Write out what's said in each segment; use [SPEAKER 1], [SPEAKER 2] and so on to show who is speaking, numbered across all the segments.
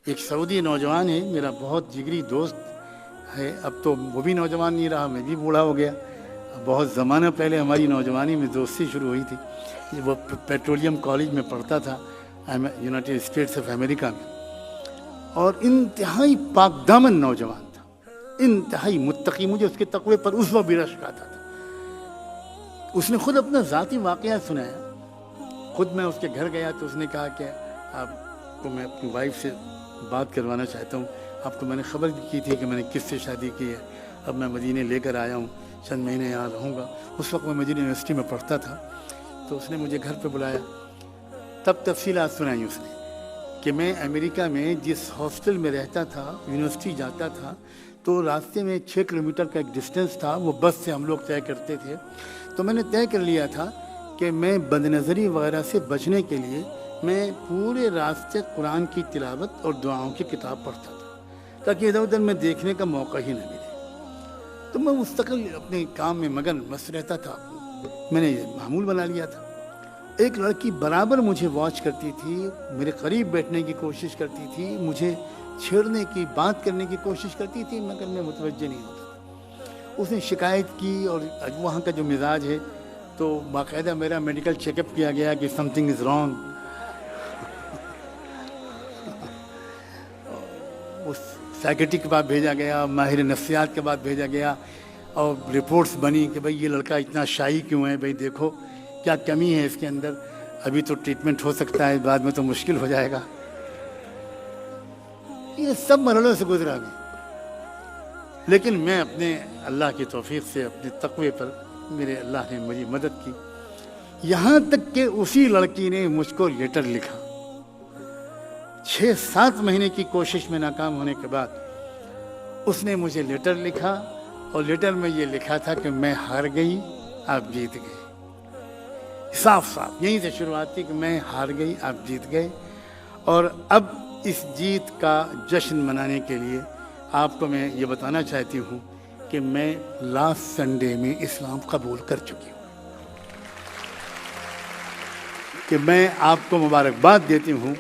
[SPEAKER 1] ایک سعودی نوجوان ہے میرا بہت جگری دوست ہے، اب تو وہ بھی نوجوان نہیں رہا، میں بھی بوڑھا ہو گیا. بہت زمانہ پہلے ہماری نوجوانی میں دوستی شروع ہوئی تھی. وہ پیٹرولیم کالج میں پڑھتا تھا یونائٹڈ اسٹیٹس آف امریکہ میں، اور انتہائی پاک دامن نوجوان تھا، انتہائی متقی. مجھے اس کے تقوی پر اس وقت بھی رشک آتا تھا. اس نے خود اپنا ذاتی واقعہ سنایا. خود میں اس کے گھر گیا تو اس نے کہا کہ آپ کو میں اپنی وائف سے بات کروانا چاہتا ہوں. آپ کو میں نے خبر بھی کی تھی کہ میں نے کس سے شادی کی ہے. اب میں مدینے لے کر آیا ہوں، چند مہینے یہاں رہوں گا. اس وقت میں مدینہ یونیورسٹی میں پڑھتا تھا. تو اس نے مجھے گھر پہ بلایا، تب تفصیلات سنائی اس نے کہ میں امریکہ میں جس ہاسٹل میں رہتا تھا، یونیورسٹی جاتا تھا تو راستے میں 6 کلومیٹر کا ایک ڈسٹینس تھا، وہ بس سے ہم لوگ طے کرتے تھے. تو میں نے طے کر لیا تھا کہ میں بد نظری وغیرہ سے بچنے کے لیے میں پورے راستے قرآن کی تلاوت اور دعاؤں کی کتاب پڑھتا تھا تاکہ ادھر ادھر میں دیکھنے کا موقع ہی نہ ملے. تو میں مستقل اپنے کام میں مگن مست رہتا تھا. میں نے یہ معمول بنا لیا تھا. ایک لڑکی برابر مجھے واچ کرتی تھی، میرے قریب بیٹھنے کی کوشش کرتی تھی، مجھے چھیڑنے کی بات کرنے کی کوشش کرتی تھی، مگر میں متوجہ نہیں ہوتا تھا. اس نے شکایت کی، اور وہاں کا جو مزاج ہے تو باقاعدہ میرا میڈیکل چیک اپ کیا گیا کہ سم تھنگ از رانگ. اس سائیکٹرسٹ کے بعد بھیجا گیا، ماہر نفسیات کے بعد بھیجا گیا، اور رپورٹس بنی کہ بھئی یہ لڑکا اتنا شائی کیوں ہے، بھئی دیکھو کیا کمی ہے اس کے اندر، ابھی تو ٹریٹمنٹ ہو سکتا ہے، بعد میں تو مشکل ہو جائے گا. یہ سب مرحلوں سے گزرا میں، لیکن میں اپنے اللہ کی توفیق سے، اپنے تقوی پر میرے اللہ نے مجھے مدد کی. یہاں تک کہ اسی لڑکی نے مجھ کو لیٹر لکھا. 6-7 مہینے کی کوشش میں ناکام ہونے کے بعد اس نے مجھے لیٹر لکھا، اور لیٹر میں یہ لکھا تھا کہ میں ہار گئی، آپ جیت گئے. صاف صاف یہیں سے شروعات تھی کہ میں ہار گئی، آپ جیت گئے. اور اب اس جیت کا جشن منانے کے لیے آپ کو میں یہ بتانا چاہتی ہوں کہ میں لاسٹ سنڈے میں اسلام قبول کر چکی ہوں. کہ میں آپ کو مبارکباد دیتی ہوں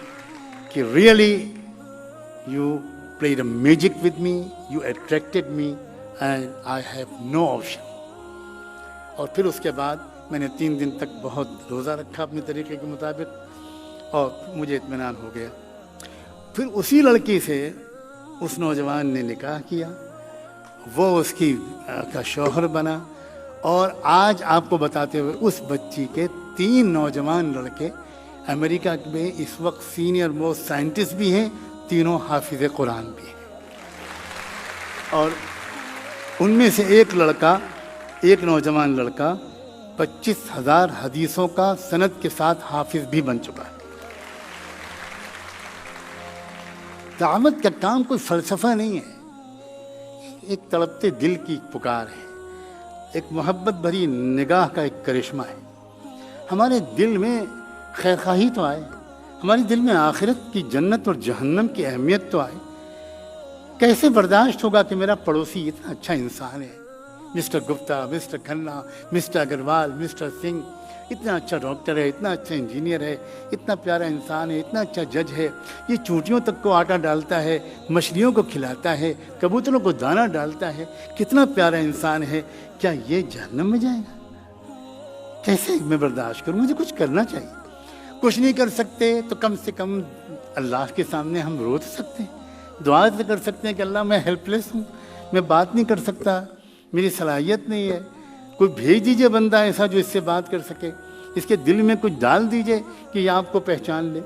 [SPEAKER 1] کہ really you played a magic with me, you attracted me and I have no option. اور پھر اس کے بعد میں نے 3 دن تک بہت روزہ رکھا اپنے طریقے کے مطابق، اور مجھے اطمینان ہو گیا. پھر اسی لڑکی سے اس نوجوان نے نکاح کیا، وہ اس کا شوہر بنا، اور آج آپ کو بتاتے ہوئے اس بچی کے 3 نوجوان لڑکے امریکہ میں اس وقت سینئر موسٹ سائنٹسٹ بھی ہیں، تینوں حافظ قرآن بھی ہیں. اور ان میں سے ایک نوجوان لڑکا 25,000 حدیثوں کا سند کے ساتھ حافظ بھی بن چکا ہے. دعوت کا کام کوئی فلسفہ نہیں ہے، ایک تڑپتے دل کی پکار ہے، ایک محبت بھری نگاہ کا ایک کرشمہ ہے. ہمارے دل میں خیر خواہی تو آئے، ہمارے دل میں آخرت کی جنت اور جہنم کی اہمیت تو آئے. کیسے برداشت ہوگا کہ میرا پڑوسی اتنا اچھا انسان ہے، mister Gupta, mister Khanna, mister Agarwal, mister Singh, اتنا اچھا ڈاکٹر ہے، اتنا اچھا انجینئر ہے، اتنا پیارا انسان ہے، اتنا اچھا جج ہے، یہ چونٹیوں تک کو آٹا ڈالتا ہے، مچھلیوں کو کھلاتا ہے، کبوتروں کو دانہ ڈالتا ہے، کتنا پیارا انسان ہے، کیا یہ جہنم میں جائے گا؟ کیسے میں برداشت کروں؟ مجھے کچھ کرنا چاہیے. کچھ نہیں کر سکتے تو کم سے کم اللہ کے سامنے ہم رو سکتے ہیں، دعا سے کر سکتے ہیں کہ اللہ میں ہیلپ لیس ہوں، میں بات نہیں کر سکتا، میری صلاحیت نہیں ہے. کوئی بھیج دیجئے بندہ ایسا جو اس سے بات کر سکے، اس کے دل میں کچھ ڈال دیجئے کہ یہ آپ کو پہچان لے.